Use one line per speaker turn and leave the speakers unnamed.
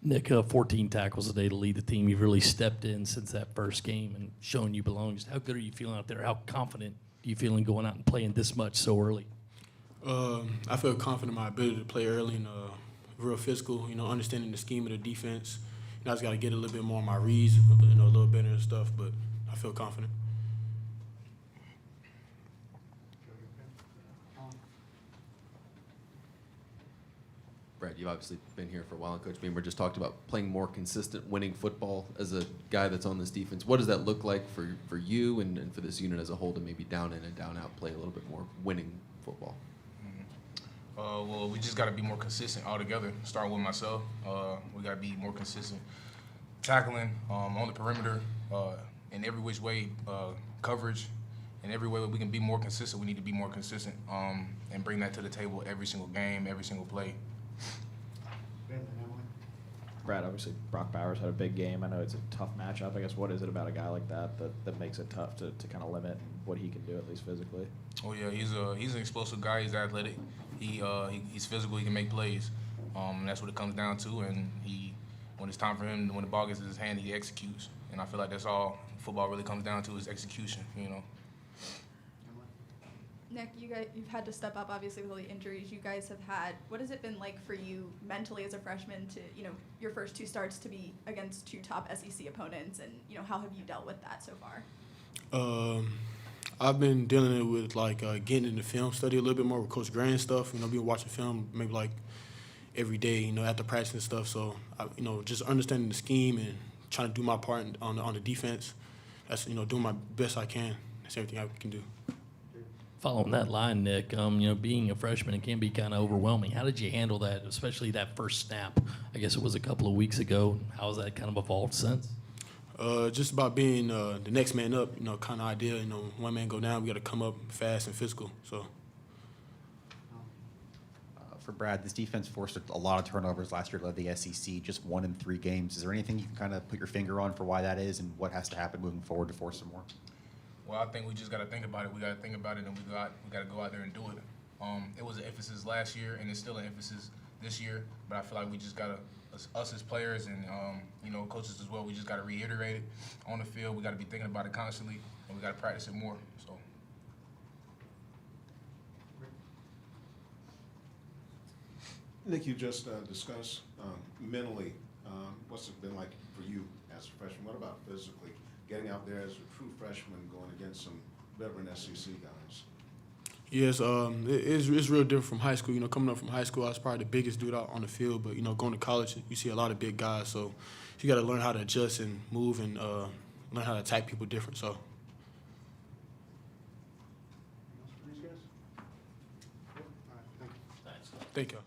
Nick, 14 tackles a day to lead the team. You've really stepped in since that first game and shown you belong. Just how good are you feeling out there? How confident are you feeling going out and playing this much so early?
I feel confident in my ability to play early and real physical, understanding the scheme of the defense. I just got to get a little bit more on my reads, a little better and stuff, but I feel confident.
Brad, you've obviously been here for a while, and Coach Beamer just talked about playing more consistent, winning football as a guy that's on this defense. What does that look like for you and for this unit as a whole to maybe down in and down out play a little bit more winning football?
Well, we just got to be more consistent altogether, starting with myself. We got to be more consistent tackling on the perimeter in every which way, coverage. In every way that we can be more consistent, we need to be more consistent and bring that to the table every single game, every single play.
Brad, obviously Brock Bowers had a big game. I know it's a tough matchup. I guess what is it about a guy like that makes it tough to kind of limit what he can do, at least physically?
Oh yeah, he's an explosive guy. He's athletic. He's physical. He can make plays. And that's what it comes down to. And when it's time for him, when the ball gets in his hand, he executes. And I feel like that's all football really comes down to is execution.
Nick, you've had to step up, obviously, with all the injuries you guys have had. What has it been like for you mentally as a freshman to, your first two starts to be against two top SEC opponents, and, how have you dealt with that so far?
I've been dealing with, getting into film study a little bit more with Coach Gray and stuff. Been watching film maybe, every day, after practice and stuff. So, just understanding the scheme and trying to do my part on the defense. That's, doing my best I can. That's everything I can do.
Following that line, Nick, being a freshman, it can be kind of overwhelming. How did you handle that, especially that first snap? I guess it was a couple of weeks ago. How has that kind of evolved since?
Just about being the next man up, kind of idea. One man go down, we got to come up fast and physical. So.
For Brad, this defense forced a lot of turnovers last year, led the SEC, just 1 in 3 games. Is there anything you can kind of put your finger on for why that is and what has to happen moving forward to force some more?
Well, I think we just got to think about it. We got to think about it, and we got to go out there and do it. It was an emphasis last year, and it's still an emphasis this year. But I feel like we just got to, us as players and coaches as well, we just got to reiterate it on the field. We got to be thinking about it constantly, and we got to practice it more. So.
Nick, you just discussed mentally what's it been like for you as a freshman. What about physically? Getting out there as a true freshman going against some veteran SEC guys?
Yes, it's real different from high school. Coming up from high school, I was probably the biggest dude out on the field. But, going to college, you see a lot of big guys. So you got to learn how to adjust and move and learn how to attack people different. So. Thank you.